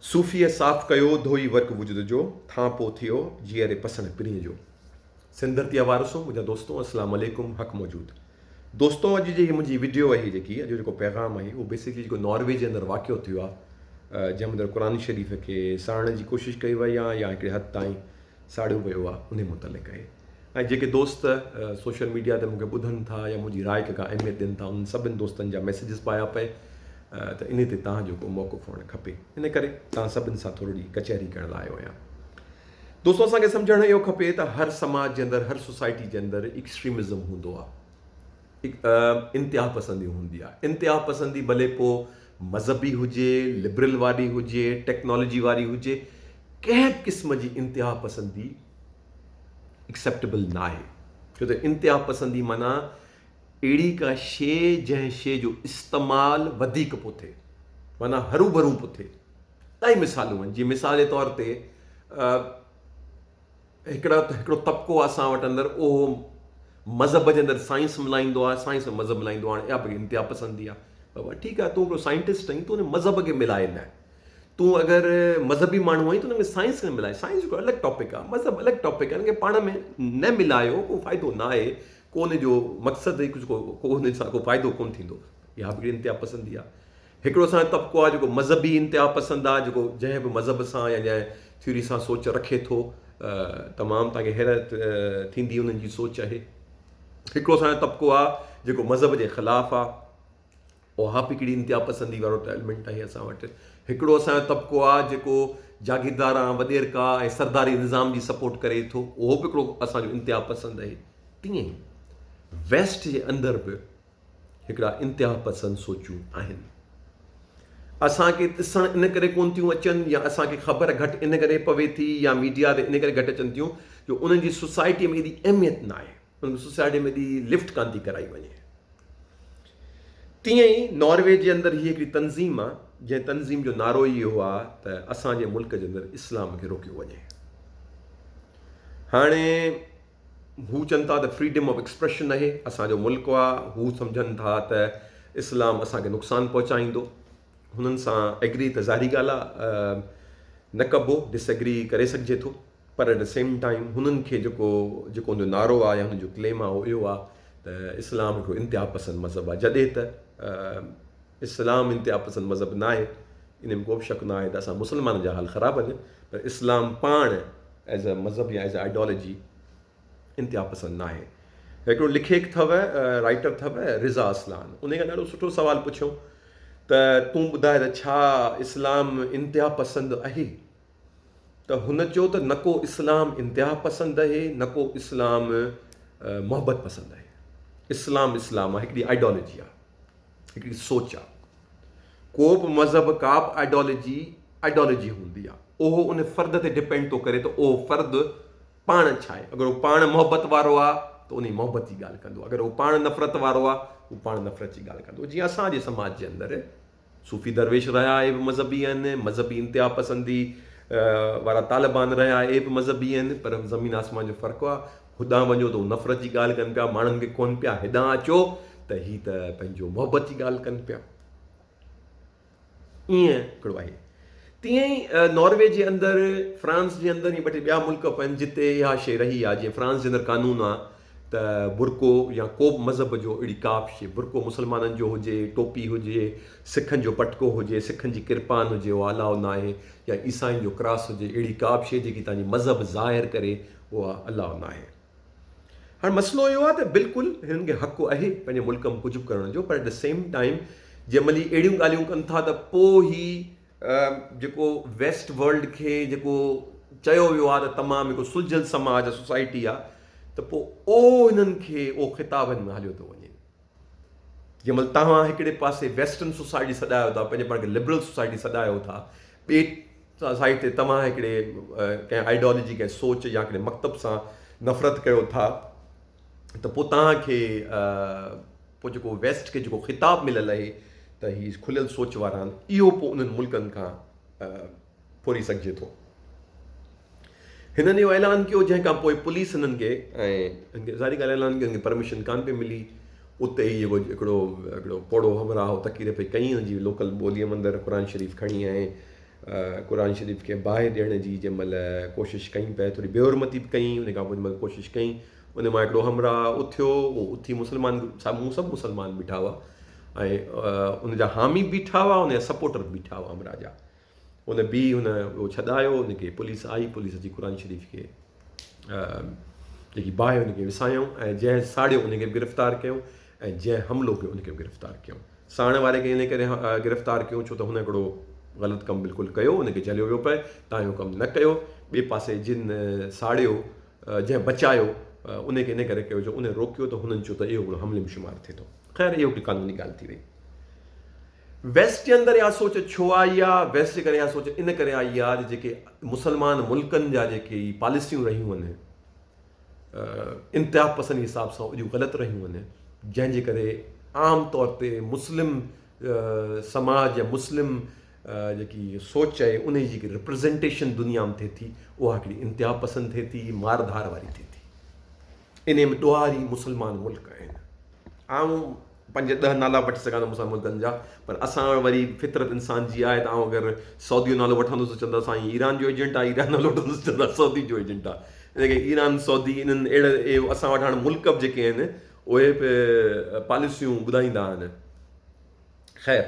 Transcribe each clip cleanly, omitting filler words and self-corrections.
सूफ़ीअ साफ़ कयो धोई वर्क वुजुद जो थांपो थियो जीअरे पसंदि पिरीअ जो। सिंधरतीअ वारसो मुंहिंजा दोस्तों अस्सलाम वालेकुम हक़ मौजूद। दोस्तों अॼु जी मुंहिंजी वीडियो आहे जेकी अॼु जेको पैगाम आहे उहो बेसिकली जेको नॉर्वे जे अंदरि वाक़ियो थियो आहे जंहिं अंदरि क़ुर शरीफ़ खे साड़ण जी कोशिशि कई वई आहे या हिकिड़े हद ताईं साड़ियो वियो आहे उन मुतलिक़ आहे। ऐं जेके दोस्त सोशल मीडिया ते मूंखे ॿुधनि था या मुंहिंजी राय खे का अहमियत ॾियनि था उन्हनि सभिनि दोस्तनि जा मैसेजिस पाया पए त इन ते तव्हांजो को मौक़ुफ़ हुअणु खपे। इन करे तव्हां सभिनि सां थोरी कचहरी करण लाइ आयो आहियां। दोस्तो असांखे सम्झणु इहो खपे त हर समाज जे अंदरि हर सोसाइटी जे अंदरि एक्सट्रीमिज़म हूंदो आहे, इंतिहा पसंदी हूंदी आहे। इंतिहा पसंदी भले पोइ मज़हबी हुजे, लिबरल वारी हुजे, टेक्नोलॉजी वारी हुजे, कंहिं क़िस्म जी इंतिहा पसंदी एक्सेप्टेबल न आहे। छो त इंतिहा पसंदी माना अहिड़ी का शइ जंहिं शइ जो इस्तेमालु वधीक पियो थिए, माना हरू भरू पियो थिए। इलाही मिसालूं आहिनि। जीअं मिसाल जे तौर ते हिकिड़ो तबिको आहे असां वटि अंदरि, उहो मज़हब जे अंदरि साइंस मिलाईंदो आहे, साइंस में मज़हब मिलाईंदो आहे। इहा बि इंतिहा पसंदी आहे। बाबा ठीकु आहे, तूं हिकिड़ो साइंटिस्ट आहीं, तूं उन मज़हब खे मिलाए न। तूं अगरि मज़हबी माण्हू आहीं त हुन में साइंस खे मिलाए। साइंस हिकिड़ो अलॻि टॉपिक आहे, मज़हब अलॻि टॉपिक आहे। हिन खे पाण में न मिलायो, को फ़ाइदो न आहे, को हुन जो मक़सदु कुझु को हुन सां को फ़ाइदो कोन्ह थींदो। इहा बि इंतिहा पसंदी आहे। हिकिड़ो असांजो तबिको आहे जेको मज़हबी इंतिहा पसंदि आहे, जेको जंहिं बि मज़हब सां या जंहिं थ्योरी सां सोच रखे थो, तमामु तव्हांखे हैरत थींदी उन्हनि जी सोच आहे। हिकिड़ो असांजो तबिको आहे जेको मज़हब जे ख़िलाफ़ु आहे, उहा बि हिकिड़ी इंतिहा पसंदी वारो एलिमेंट आहे असां वटि। हिकिड़ो असांजो तबिको आहे जेको जागीरदार वॾेरका ऐं सरदारी निज़ाम जी सपोर्ट करे थो, उहो बि हिकिड़ो असांजो इंतिहा पसंदि आहे। तीअं ई वेस्ट जे अंदरि बि हिकिड़ा इंतिहा पसंदि सोचूं आहिनि। असांखे ॾिसणु इन करे कोन थियूं अचनि या असांखे ख़बर घटि इन करे पवे थी या मीडिया ते इन करे घटि अचनि थियूं जो उन्हनि जी सोसाइटीअ में एॾी अहमियत न आहे, उन्हनि सोसाइटीअ में एॾी लिफ्ट कान थी कराई वञे। तीअं ई नॉर्वे जे अंदरि हीअ हिकिड़ी तंज़ीम आहे, जंहिं तंज़ीम जो नारो इहो आहे त असांजे मुल्क जे अंदरि इस्लाम खे रोकियो वञे। हाणे हू चवनि था त फ्रीडम ऑफ एक्सप्रेशन आहे, असांजो मुल्क आहे, हू सम्झनि था त इस्लाम असांखे नुक़सानु पहुचाईंदो। हुननि सां एग्री त ज़ाहिरी ॻाल्हि आहे, न कबो, डिसएग्री करे सघिजे थो, पर एट द सेम टाइम हुननि खे जेको हुनजो नारो आहे या हुनजो क्लेम आहे उहो इहो आहे त इस्लाम हिकिड़ो इंतिहा पसंदि मज़हब आहे। जॾहिं त इस्लाम इंतिहा पसंदि मज़हब न आहे, इन में को बि शक न आहे त असां मुस्लमाननि जा हाल ख़राबु आहिनि, पर इस्लाम पाण एज़ अ मज़हब या एज़ अ आइडियोलॉजी इंतिहा पसंदि न आहे। हिकिड़ो लिखेक अथव, राइटर अथव रिज़ा असलान, उन खां ॾाढो सुठो सुवालु पुछियो त तूं ॿुधाए त छा इस्लाम इंतिहा पसंदि आहे? त हुन चयो त न को इस्लाम इंतिहा पसंदि आहे, न को इस्लाम मोहबत पसंदि आहे। इस्लाम इस्लाम आहे, हिकिड़ी आइडियोलॉजी आहे, हिकिड़ी सोच आहे। को बि मज़हब, का बि आइडियोलॉजी हूंदी आहे, उहो उन फ़र्द ते डिपेंड थो करे त उहो फ़र्दु पाण छा आहे। अगरि उहो पाण मोहबत वारो आहे त उन मोहबत जी ॻाल्हि कंदो, अगरि उहो पाण नफ़रत वारो आहे उहो पाण नफ़रत जी ॻाल्हि कंदो। जीअं असांजे समाज जे अंदरि सूफ़ी दरवेश रहिया आहे बि मज़हबी आहिनि, मज़हबी इंतिहा पसंदी वारा तालिबान रहिया आहे बि मज़हबी आहिनि, पर ज़मीन आसमान जो फ़र्क़ु आहे। होॾां वञो त उहो नफ़रत जी ॻाल्हि कनि पिया, माण्हुनि खे कोन्ह पिया। हेॾां अचो त हीअ त पंहिंजो मोहबत जी ॻाल्हि कनि पिया। ईअं हिकिड़ो आहे। तीअं ई नॉर्वे जे अंदरि, फ्रांस जे अंदरि, इहे ॿ टे ॿिया मुल्क आहिनि जिते इहा शइ रही आहे। जीअं फ्रांस जे अंदरि कानून आहे त बुरको या को बि मज़हब जो अहिड़ी का बि शइ, बुरको मुस्लमाननि जो हुजे, टोपी हुजे, सिखनि जो पटको हुजे, सिखनि जी किरपान हुजे, उहा अलाउ न आहे, या ईसाइनि जो क्रॉस हुजे, अहिड़ी का बि शइ जेकी तव्हांजी मज़हब ज़ाहिर करे उहा अलाउ न आहे। हाणे मसइलो इहो आहे त बिल्कुलु हिननि खे हक़ु आहे पंहिंजे मुल्क में कुझु बि करण जो, पर एट द सेम टाइम जंहिं महिल अहिड़ियूं ॻाल्हियूं कनि था त पोइ ई जेको वेस्ट वर्ल्ड खे जेको चयो वियो आहे त तमामु हिकिड़ो सुलझियल समाज आहे, सोसाइटी आहे, त पोइ उहो हिननि खे उहो ख़िताबनि में हलियो थो वञे। जंहिं महिल तव्हां हिकिड़े पासे वेस्टर्न सोसाइटी सॾायो था, पंहिंजे पाण खे लिबरल सोसाइटी सॾायो था, ॿिए साइड ते तव्हां हिकिड़े कंहिं आइडियोलॉजी, कंहिं सोच या हिकिड़े मकतब सां नफ़रत कयो था, त पोइ तव्हांखे पोइ जेको वेस्ट खे जेको ख़िताबु मिलियल आहे त हीअ खुलियल सोच वारा आहिनि, इहो पोइ उन्हनि मुल्कनि खां फुरी सघिजे थो। हिननि इहो ऐलान कयो, जंहिं खां पोइ पुलिस हिननि खे, ऐं हिन खे ज़ाहिरी ॻाल्हि ऐलान कयो, हिन खे परमिशन कान पई मिली। उते ई जेको हिकिड़ो पोड़ो हमराह तकीर पई कई, हुनजी लोकल ॿोलीअ मंदरु क़ुर शरीफ़ खणी ऐं क़ुर शरीफ़ खे बाहि ॾियण जी जंहिं महिल कोशिशि कई पिए, थोरी बेहरमती बि कई, उन खां पोइ जंहिं महिल कोशिशि कई, उन मां हिकिड़ो हमराह उथियो, उहो उथी मुस्लमान साम्हूं सभु मुस्लमान बीठा हुआ ऐं उनजा हामी बीठा हुआ, उनजा सपोर्टर बीठा हुआ हमराह जा। उन उहो छॾायो, उनखे पुलिस आई, पुलिस अची क़ुर शरीफ़ खे जेकी बाहि उनखे विसायूं ऐं जंहिं साड़ियो उनखे बि गिरफ़्तार कयूं ऐं जंहिं हमिलो कयो उनखे बि गिरफ़्तार कयूं। साण वारे खे इन करे गिरफ़्तार कयूं छो त हुन हिकिड़ो ग़लति कमु बिल्कुलु कयो, उनखे झलियो वियो पए, तव्हां इहो कमु न कयो। ॿिए पासे जिन साड़ियो जंहिं बचायो उनखे इन करे कयो जो उन रोकियो त हुननि चयो त इहो हिकिड़ो हमले में शुमारु थिए थो। ख़ैर इहो हिकिड़ी कानूनी ॻाल्हि थी वई। वेस्ट जे अंदरि इहा सोच छो आई आहे? वेस्ट जे करे इहा सोच इन करे आई आहे जेके मुस्लमान मुल्कनि जा जेके पॉलिसियूं रहियूं आहिनि इंतिहा पसंद हिसाब सां अॼु ग़लति रहियूं आहिनि, जंहिंजे करे आम तौर ते मुस्लिम समाज या मुस्लिम जेकी सोच आहे उन जी जेकी रिप्रेज़ेंटेशन दुनिया में थिए थी उहा हिकिड़ी इंतिहा पसंद थिए थी, मारधार वारी थिए थी। इन में ॾोहारी मुस्लमान मुल्क आहिनि। आऊं 5-10 नाला वठी सघां थो मुस्लिम मुल्कनि जा, पर असां वरी फितरत इंसान जी आहे त आउं अगरि सऊदी जो नालो वठंदुसि चवंदा साईं ईरान जो एजेंट आहे, ईरान नालो वठंदुसि चवंदा सऊदी जो एजेंट आहे। इन करे ईरान सऊदी इन्हनि अहिड़े असां वटि हाणे मुल्क बि जेके आहिनि उहे बि पॉलिसियूं ॿुधाईंदा आहिनि। ख़ैर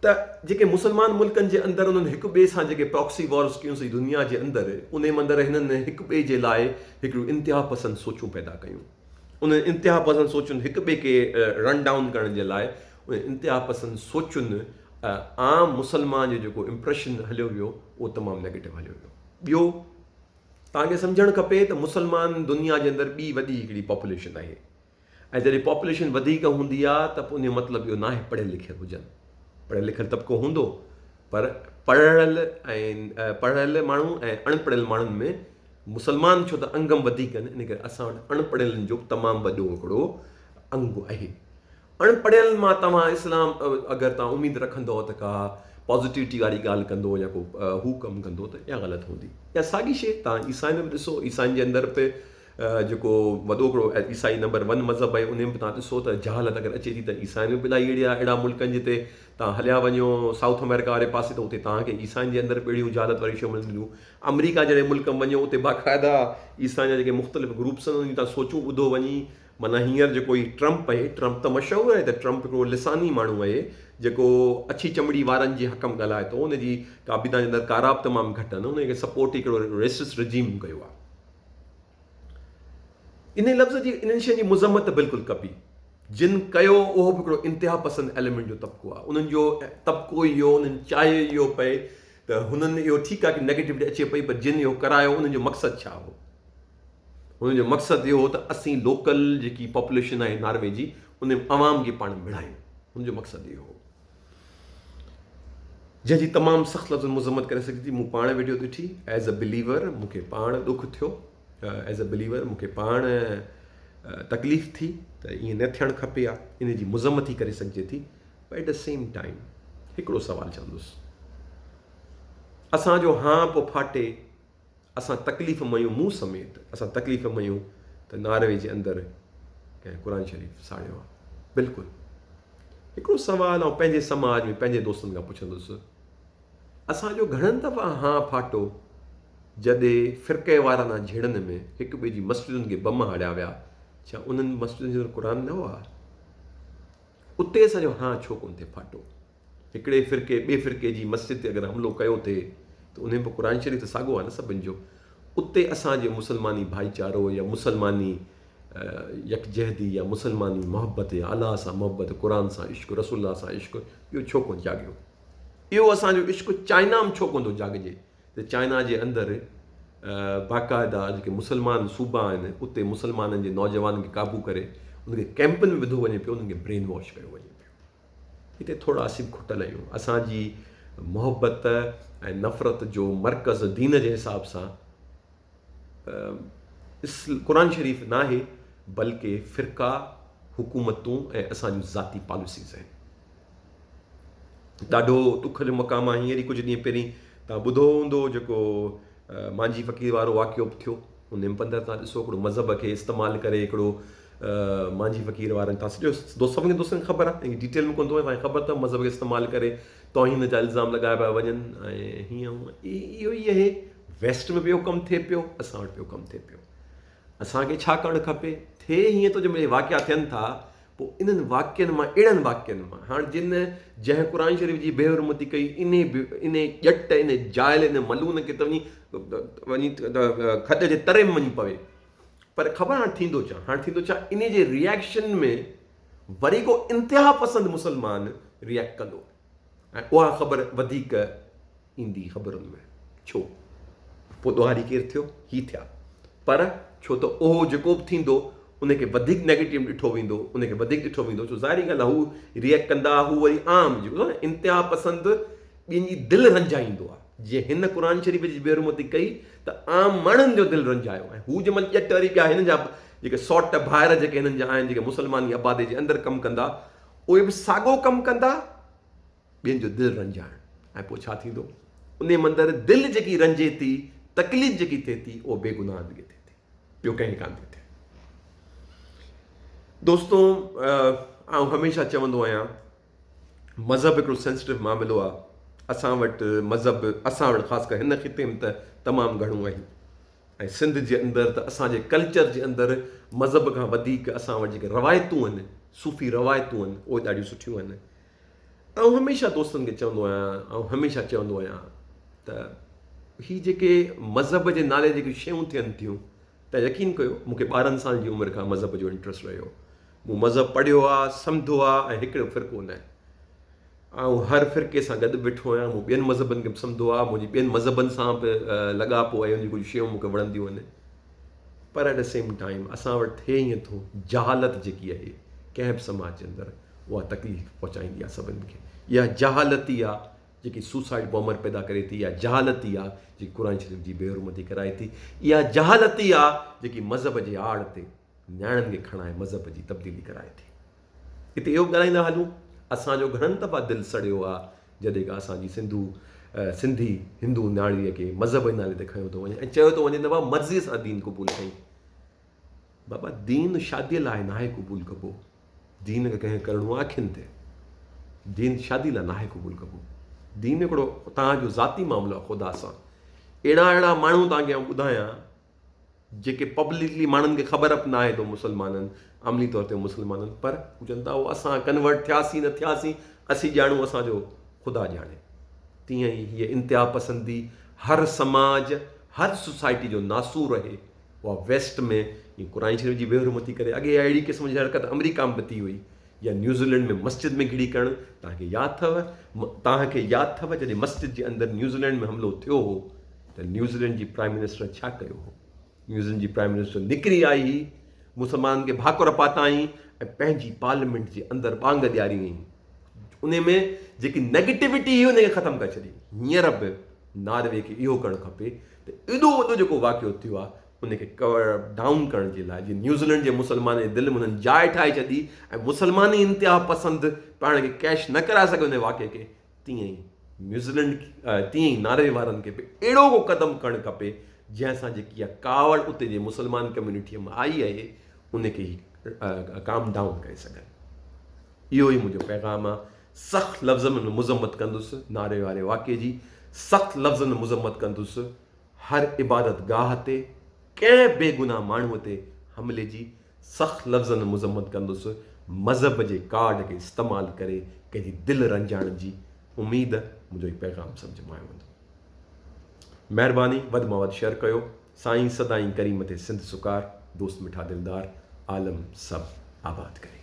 त जेके मुस्लमान मुल्कनि जे अंदरि उन्हनि हिक ॿिए सां जेके प्रॉक्सी वॉर्स कयूंसीं दुनिया जे अंदरि, उन जे अंदरि हिननि हिक ॿिए जे लाइ हिकिड़ियूं इंतिहा पसंद सोचूं पैदा कयूं। उन इंतिहा पसंद सोचुनि हिक ॿिए खे रन डाउन करण जे लाइ उन इंतिहा पसंद सोचुनि आम मुस्लमान जो जेको इम्प्रेशन हलियो वियो उहो तमामु नेगेटिव हलियो वियो। ॿियो तव्हांखे सम्झणु खपे त मुस्लमान दुनिया जे अंदरि ॿी वॾी हिकिड़ी पॉपुलेशन आहे ऐं जॾहिं पॉपुलेशन वधीक हूंदी आहे त पोइ उन जो मतिलबु इहो न आहे पढ़ियल लिखियल हुजनि। पढ़ियल लिखियल तबिको हूंदो, पर पढ़ियल माण्हू ऐं अणपढ़ियल माण्हुनि में मुस्लमान छो त अंगम वधीक आहिनि, इन करे असां वटि अणपढ़ियलनि जो तमामु वॾो हिकिड़ो अंग आहे। अणपढ़ियल मां तव्हां इस्लाम अगरि तव्हां उमेदु रखंदव त का पॉज़िटिविटी वारी ॻाल्हि कंदो या को हू कमु कंदो त इहा ग़लति हूंदी। या साॻी शइ तव्हां ईसाई में बि ॾिसो, ईसाइनि जे अंदरि बि जेको वॾो हिकिड़ो ईसाई नंबर 1 मज़हब आहे, उन में बि तव्हां ॾिसो त जहालत अगरि अचे थी त ईसाइनि में बि इलाही अहिड़ा मुल्क आहिनि जिते तव्हां हलिया वञो साउथ अमेरिका वारे पासे त उते तव्हांखे ईसाइनि जे अंदरि अहिड़ियूं जहालत वारियूं शयूं मिलंदियूं। अमरीका जहिड़े मुल्क में वञो उते बाक़ाइदा ईसाइनि जा जेके मुख़्तलिफ़ ग्रुप्स आहिनि उन तव्हां सोचूं ॿुधो वञी। माना हींअर जेको ई ट्रम्प आहे, ट्रम्प त मशहूरु आहे त ट्रम्प हिकिड़ो लिसानी माण्हू आहे जेको अछी चमड़ी वारनि जे हक़ में ॻाल्हाए थो। उनजी काबिदा जे अंदरि कारा बि तमामु घटि आहिनि, उनखे सपोर्ट हिकिड़ो रेसिस्ट रिजीम कयो आहे। इन लफ़्ज़ जी इन्हनि शयुनि जी मुज़म्मत बिल्कुलु कबी। जिन कयो उहो बि हिकिड़ो इंतिहा पसंद एलिमेंट जो तबिको आहे। उन्हनि जो तबिको इहो, उन्हनि चाहे इहो पए त हुननि इहो ठीकु आहे कि नेगेटिविटी अचे पई, पर जिन इहो करायो उन्हनि जो मक़सदु छा हो? हुननि जो मक़सदु इहो हो त असीं लोकल जेकी पॉपुलेशन आहे नॉर्वे जी उन अवाम खे पाण मिड़ायूं। हुनजो मक़सदु इहो हो, जंहिंजी तमामु सख़्तु लफ़्ज़ मुज़म्मत करे सघे थी। मूं पाण वीडियो ॾिठी एज़ अ बिलीवर, मूंखे पाण ॾुख थियो एज़ अ बिलीवर, मूंखे पाण तकलीफ़ थी त ईअं न थियणु खपे आहे, इन जी मुज़म्मत ई करे सघिजे थी। पर एट द सेम टाइम हिकिड़ो सुवालु चवंदुसि, असांजो हां पोइ फाटे असां तकलीफ़ मयूं, मूं समेत असां तकलीफ़ मयूं त नॉर्वे जे अंदरि कंहिं क़ुर शरीफ़ साड़ियो आहे। बिल्कुलु हिकिड़ो सुवालु आउं पंहिंजे समाज में पंहिंजे दोस्तनि खां पुछंदुसि, असांजो घणनि दफ़ा हां फाटो जॾहिं फ़िरक़े वाराना झेड़नि में हिक ॿिए जी मस्जिदुनि खे बम हणिया विया, छा उन्हनि मस्जिदुनि जे अंदरि क़ुर न हुआ? उते असांजो हां छो कोन थिए फाटो? हिकिड़े फ़िरक़े ॿिए फ़िरक़े जी मस्जिद ते अगरि हमिलो कयो थिए त उन में क़ुर शरीफ़ त साॻियो आहे न सभिनि जो। उते असांजे मुस्लमानी भाईचारो या मुस्लमानी यकजहदी या मुस्लमानी मोहबत या अलाह सां मोहबत, क़ुर सां इश्क़, रसूल सां इश्क़, इहो छो कोन जाॻियो? इहो असांजो इश्क़ चाइना में छो कोन थो जाॻिजे त चाइना जे अंदरि बाक़ाइदा जेके मुस्लमान सूबा आहिनि उते मुस्लमाननि जे नौजवाननि खे क़ाबू करे उनखे कैंपनि में विधो वञे पियो, उन्हनि खे ब्रेन वॉश कयो वञे पियो। हिते थोरा असीं खुटल आहियूं। असांजी मोहबत ऐं नफ़रत जो मर्कज़ दीन जे हिसाब सां क़ुर शरीफ़ न आहे, बल्कि फ़िरक़ा, हुकूमतूं ऐं असांजूं ज़ाती पॉलिसीज़ आहिनि। ॾाढो ॾुख जो मक़ाम आहे। हींअर ई कुझु ॾींहं पहिरीं तव्हां ॿुधो हूंदो जेको मांझी फ़क़ीर वारो वाक़ियो बि थियो। उन में पंदरु तव्हां ॾिसो हिकिड़ो मज़हब खे इस्तेमालु करे हिकिड़ो मांझी फ़क़ीर वारनि तव्हां सॼो सभिनी दोस्तनि खे ख़बर आहे, डिटेल में कोन थो तव्हांखे ख़बर अथव, मज़हब खे इस्तेमालु करे तौहीन जा इल्ज़ाम लॻाया पिया वञनि ऐं हीअं हूअं इहो ई आहे। वेस्ट में पियो कमु थिए पियो, असां वटि पियो कमु थिए पियो। असांखे छा करणु खपे? थिए हीअं थो जंहिंमहिल वाक़िया थियनि था, पोइ इन्हनि वाक्यनि मां, अहिड़नि वाक्यनि मां, हाणे जंहिं क़ुर शरीफ़ जी बेहरमती कई, इन ॼट, इन जाइल, इन मलून खे त वञी खॾ जे तरे में वञी पवे। पर ख़बर हाणे थींदो छा? इन जे रिएक्शन में वरी को इंतिहा पसंदि मुस्लमान रिएक्ट कंदो ऐं उहा ख़बर वधीक ईंदी ख़बरुनि में। छो? पोइ ॾोहारी केरु थियो? ही थिया। पर छो त उहो जेको बि थींदो उनखे वधीक नेगेटिव ॾिठो वेंदो, उनखे वधीक ॾिठो वेंदो। छो ज़ाहिरी ॻाल्हि आहे, हू रिएक्ट कंदा, हू वरी आम जेको आहे न इंतिहा पसंदि ॿियनि जी दिलि रंजाईंदो आहे। जीअं हिन क़ुर शरीफ़ जी बेहरमती कई त आम माण्हुनि जो दिलि रंजायो ऐं हू जंहिंमहिल ॼट वरी ॿिया हिननि जा जेके सौट भाइर जेके हिननि जा आहिनि, जेके मुस्लमानी आबादी जे अंदरि कमु कंदा, उहे बि साॻियो कमु कंदा, ॿियनि जो दिलि रंजाइण। ऐं पोइ छा थींदो? उन मंदरु दिलि जेकी रंजे थी, तकलीफ़ जेकी थिए थी, उहो बेगुनाह थिए थी, ॿियो कंहिं कान थी थिए। दोस्तो, आउं हमेशह चवंदो आहियां, मज़हब हिकिड़ो सेंसिटिव मामिलो आहे। असां वटि मज़हब, असां वटि ख़ासि करे हिन ख़िते में त तमामु घणो आहिनि। ऐं सिंध जे अंदरि त असांजे कल्चर जे अंदरि मज़हब खां वधीक असां वटि जेके रवायतूं आहिनि, सूफ़ी रवायतूं आहिनि, उहे ॾाढियूं सुठियूं आहिनि। ऐं हमेशह दोस्तनि खे चवंदो आहियां, ऐं हमेशह चवंदो आहियां त ही जेके मज़हब जे नाले जेके शयूं थियनि थियूं, त यकीन कयो, मूंखे 12 साल जी उमिरि खां मज़हब जो इंट्रस्ट रहियो। मूं मज़हब पढ़ियो आहे, सम्झो आहे, ऐं हिकिड़ो फ़िरक़ो न आहे। ऐं हर फ़िरके सां गॾु बीठो आहियां। मूं ॿियनि मज़हबनि खे बि सम्झो आहे, मुंहिंजी ॿियनि मज़हबनि सां बि लॻापो आहे, उनजी कुझु शयूं मूंखे वणंदियूं आहिनि। पर एट द सेम टाइम असां वटि थिए ईअं थो, जहालत जेकी आहे कंहिं बि समाज जे अंदरि, उहा तकलीफ़ पहुचाईंदी आहे सभिनि खे। इहा जहालत ई आहे जेकी सुसाइड बॉम्बर पैदा करे थी। इहा जहालत ई आहे जेकी क़ुर शरीफ़ जी बेहरमती कराए थी। इहा जहालत ई आहे जेकी मज़हब जे आड़ ते न्याणियुनि खे खणाए मज़हब जी तब्दीली कराए थी। हिते इहो ॻाल्हाईंदा हलूं, असांजो घणनि दफ़ा दिलि सड़ियो आहे जॾहिं का असांजी सिंधी हिंदू न्याणीअ खे मज़हब जे नाले ते खयो थो वञे ऐं चयो थो वञे त बाबा मर्ज़ीअ सां दीन क़बूल कई। बाबा दीन शादीअ लाइ नाहे क़बूल कबो। दीन खे कंहिं करिणो आहे अखियुनि ते। दीन शादी लाइ नाहे क़बूल कबो। दीन हिकिड़ो तव्हांजो ज़ाती मामिलो आहे ख़ुदा सां। अहिड़ा माण्हू तव्हांखे आउं ॿुधायां जेके पब्लिकली माण्हुनि खे ख़बर बि न आहे थो मुस्लमाननि, अमली तौर ते मुस्लमाननि, पर हू चवनि था असां कन्वर्ट थियासीं न थियासीं, असीं ॼाणूं, असांजो ख़ुदा ॼाणे। तीअं ई हीअ इंतिहा पसंदी हर समाज, हर सोसाइटी जो नासूर आहे। उहा वेस्ट में हीअ क़ुर शरीफ़ जी बेहरमती करे, अॻे अहिड़ी क़िस्म जी हरकत अमेरिका में बि थी हुई, या न्यूज़ीलैंड में मस्जिद में घिड़ी करणु। तव्हांखे यादि अथव जॾहिं मस्जिद जे अंदरि न्यूज़ीलैंड में हमिलो थियो हो, त न्यूज़ीलैंड जी प्राइम मिनिस्टर छा कयो हो? न्यूज़ीलैंड जी प्राइम मिनिस्टर निकिरी आई हुई, मुस्लमान खे भाकुर पाताईं ऐं पंहिंजी पार्लियामेंट जे अंदरि ॿांग ॾियारी हुई। उन में जेकी नेगेटिविटी हुई उनखे ख़तमु करे छॾी। हींअर बि नार्वे खे इहो करणु खपे त एॾो वॾो जेको वाक़ियो थियो आहे उनखे कवर डाउन करण जे लाइ, जीअं न्यूज़ीलैंड जे मुस्लमान जे दिलि में हुननि जाइ ठाहे छॾी ऐं मुस्लमानी इंतिहा पसंदि पाण खे कैश न कराए सघे उन वाक़े खे, तीअं ई तीअं ई नार्वे वारनि खे बि अहिड़ो को क़दम करणु खपे जंहिंसां जेकी आहे कावड़ उते जे मुस्लमान कम्यूनिटीअ में आई आहे उनखे ई काम डाउन करे सघनि। इहो ई मुंहिंजो पैगाम आहे। सख़्तु लफ़्ज़नि में मुज़म्मत कंदुसि नारे वारे वाक़े जी, सख़्तु लफ़्ज़नि में मुज़म्मत कंदुसि हर इबादत गाह ते कंहिं बेगुनाह माण्हूअ ते हमले जी, सख़्तु लफ़्ज़नि में मुज़म्मत कंदुसि मज़हब जे कार्ड खे इस्तेमालु करे कंहिंजी दिलि रंजाइण जी। उमेद मुंहिंजो ई पैगाम सम्झ में आयो हूंदो। महिरबानी, वधि में वधि शेयर कयो। साईं सदाईं करीम ते सिंध सुकार, दोस्त मिठा दिलदार, आलम सभु आबाद करे।